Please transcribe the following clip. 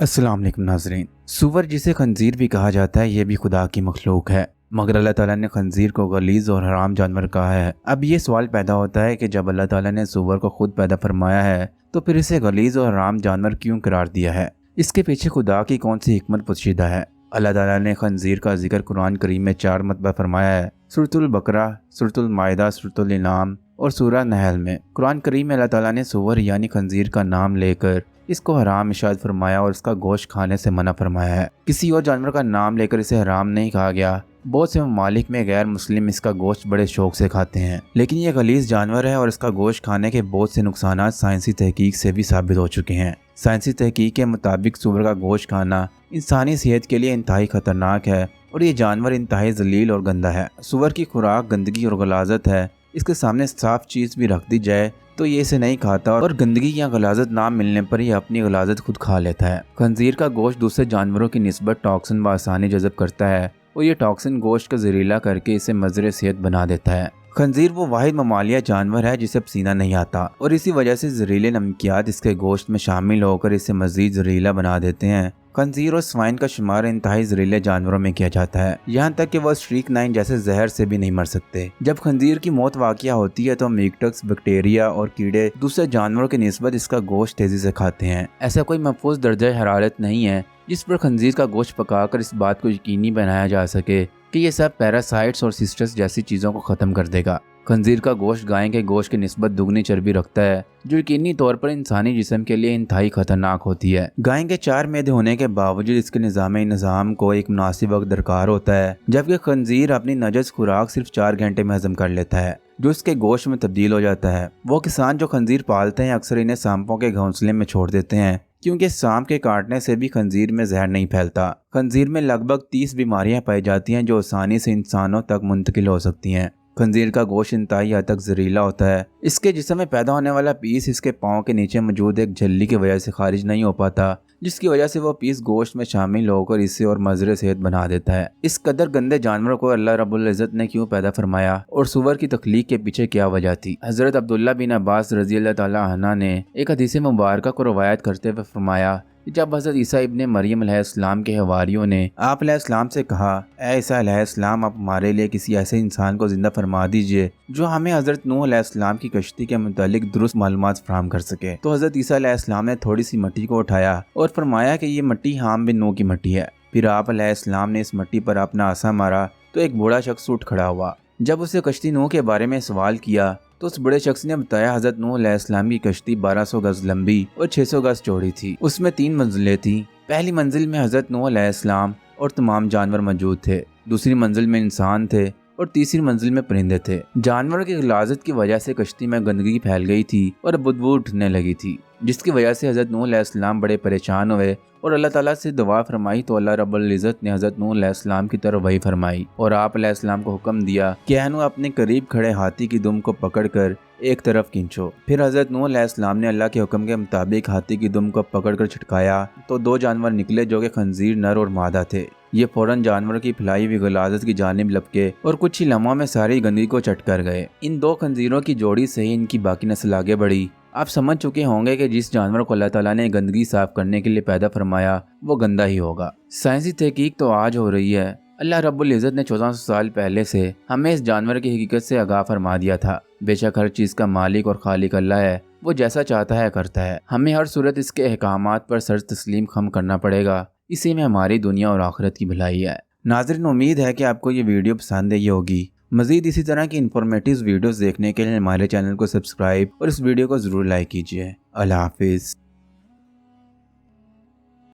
अस्सलाम वालेकुम नाज़रीन। सूअर जिसे खंजीर भी कहा जाता है ये भी खुदा की मखलूक है, मगर अल्लाह ताला ने खंजीर को गलीज़ और हराम जानवर कहा है। अब ये सवाल पैदा होता है कि जब अल्लाह ताला ने सूअर को खुद पैदा फरमाया है तो फिर इसे गलीज़ और हराम जानवर क्यों करार दिया है? इसके पीछे खुदा की कौन सी हिकमत पोशीदा है? अल्लाह ताला ने खंजीर का जिक्र कुरान करीम में 4 मरतबा फरमाया है, सूरतुल बकरा, सूरतुल माइदा, सूरतुल इनाम और सूरह नहल में। कुरान करीम में अल्लाह ताला ने सूअर यानी खंजीर का नाम लेकर इसको हराम इशाद फरमाया और इसका गोश्त खाने से मना फरमाया है। किसी और जानवर का नाम लेकर इसे हराम नहीं कहा गया। बहुत से ममालिक में गैर मुस्लिम इसका गोश्त बड़े शौक से खाते हैं, लेकिन यह गलीज़ जानवर है और इसका गोश्त खाने के बहुत से नुकसानात साइंसी तहकीक से भी साबित हो चुके हैं। साइंसी तहकीक के मुताबिक सूअर का गोश्त खाना इंसानी सेहत के लिए इंतहाई खतरनाक है और ये जानवर इंतहाई जलील और गंदा है। सूअर की खुराक गंदगी और गलाजत है। इसके सामने साफ चीज़ भी रख दी जाए तो ये इसे नहीं खाता और गंदगी या गलाजत ना मिलने पर ये अपनी गलाजत खुद खा लेता है। खंजीर का गोश्त दूसरे जानवरों की निस्बत टॉक्सिन बआसानी जज़ब करता है और ये टॉक्सिन गोश्त का जहरीला करके इसे मज़र सेहत बना देता है। खंजीर वो वाहिद ममालिया जानवर है जिसे पसीना नहीं आता और इसी वजह से जहरीले नमकियात इसके गोश्त में शामिल होकर इसे मज़ीद जहरीला बना देते हैं। खंजीर और स्वाइन का शुमार इंतहाई जहरीले जानवरों में किया जाता है, यहाँ तक कि वह स्ट्रीकनाइन जैसे जहर से भी नहीं मर सकते। जब खंजीर की मौत वाक़या होती है तो मीकटक्स, बैक्टीरिया और कीड़े दूसरे जानवरों की निस्बत इसका गोश्त तेजी से खाते हैं। ऐसा कोई महफूज दर्जा हरारत नहीं है जिस पर खंजीर का गोश्त पकाकर इस बात को यकीनी बनाया जा सके कि ये सब पैरासाइट्स और सिस्टस जैसी चीज़ों को ख़त्म कर देगा। खंजीर का गोश्त गाय के गोश्त की निस्बत दुगनी चर्बी रखता है, जो यकीनी तौर पर इंसानी जिस्म के लिए इंतहाई खतरनाक होती है। गाय के 4 मैदे होने के बावजूद इसके निज़ाम को एक मुनासिब वक्त दरकार होता है, जबकि खंजीर अपनी नजस खुराक सिर्फ 4 घंटे में हजम कर लेता है, जो इसके गोश्त में तब्दील हो जाता है। वो किसान जो खंजीर पालते हैं अक्सर इन्हें सांपों के घोंसले में छोड़ देते हैं, क्योंकि सांप के काटने से भी खंजीर में जहर नहीं फैलता। खंजीर में लगभग 30 बीमारियां पाई जाती हैं जो आसानी से इंसानों तक मुंतकिल हो सकती हैं। खंजीर का गोश्त इंतहाई हद तक जहरीला होता है। इसके जिस्म में पैदा होने वाला पीस इसके पाँव के नीचे मौजूद एक झिल्ली की वजह से खारिज नहीं हो पाता, जिसकी वजह से वो पीस गोश्त में शामिल होकर इसे और मज़र सेहत बना देता है। इस कदर गंदे जानवरों को अल्लाह रब्बुल इज़्ज़त ने क्यों पैदा फरमाया और सूअर की तख्लीक के पीछे क्या वजह थी? हज़रत अब्दुल्ला बिन अब्बास रज़ी अल्लाह ताला अन्हु ने एक हदीस मुबारक को रवायत करते हुए फरमाया, जब हज़रत ईसा इब्ने मरियम अलैहिस्सलाम के हवारियों ने आप अलैहिस्सलाम से कहा, ऐ ईसा अलैहिस्सलाम, आप हमारे लिए किसी ऐसे इंसान को जिंदा फरमा दीजिए जो हमें हज़रत नूह अलैहिस्सलाम की कश्ती के मुतालिक दुरुस्त मालूमात फराहम कर सके। तो हज़रत ईसा अलैहिस्सलाम ने थोड़ी सी मिट्टी को उठाया और फरमाया कि ये मिट्टी हाम बिन नूह की मिट्टी है। फिर आप अलैहिस्सलाम ने इस मिट्टी पर अपना आसा मारा तो एक बूढ़ा शख्स उठ खड़ा हुआ। जब उसे कश्ती नूह के बारे में सवाल किया तो उस बड़े शख्स ने बताया, हज़रत नूह अलैहिस्सलाम की कश्ती 1200 गज लंबी और 600 गज चौड़ी थी। उसमें 3 मंजिलें थीं। पहली मंजिल में हज़रत नूह अलैहिस्सलाम और तमाम जानवर मौजूद थे, दूसरी मंजिल में इंसान थे और तीसरी मंजिल में परिंदे थे। जानवरों की गलाजत की वजह से कश्ती में गंदगी फैल गई थी और बदबू उठने लगी थी, जिसकी वजह से हज़रत नूह अलैहिस्सलाम बड़े परेशान हुए और अल्लाह ताला से दुआ फरमाई। तो अल्लाह रब्बुल इज़्ज़त ने हज़रत नूह अलैहिस्सलाम की तरफ वही फरमाई और आप अलैहिस्सलाम को हुक्म दिया कि अपने करीब खड़े हाथी की दुम को पकड़कर एक तरफ खींचो। फिर हज़रत नूह अलैहिस्सलाम ने अल्लाह के हुक्म के मुताबिक हाथी की दुम को पकड़कर छिटकाया तो 2 जानवर निकले जो कि खंजीर नर और मादा थे। ये फौरन जानवरों की फैलाई हुई गलाजत की जानिब लपके और कुछ ही लम्हों में सारी गंदगी को चट कर गए। इन 2 खंजीरों की जोड़ी से ही इनकी बाकी नस्ल आगे बढ़ी। आप समझ चुके होंगे कि जिस जानवर को अल्लाह ताला ने गंदगी साफ करने के लिए पैदा फरमाया वो गंदा ही होगा। साइंसी तहकीक तो आज हो रही है। अल्लाह रब्बुल इज़्ज़त ने 1400 साल पहले से हमें इस जानवर की हकीकत से आगाह फरमा दिया था। बेशक हर चीज़ का मालिक और खालिक अल्लाह है, वो जैसा चाहता है करता है। हमें हर सूरत इसके अहकामात पर सर तस्लीम खम करना पड़ेगा। इसी में हमारी दुनिया और आखिरत की भलाई है। नाज़रीन, उम्मीद है कि आपको ये वीडियो पसंद आई होगी। मज़ीद इसी तरह की इन्फॉर्मेटिव वीडियोस देखने के लिए हमारे चैनल को सब्सक्राइब और इस वीडियो को ज़रूर लाइक कीजिए। अल्लाह हाफिज़।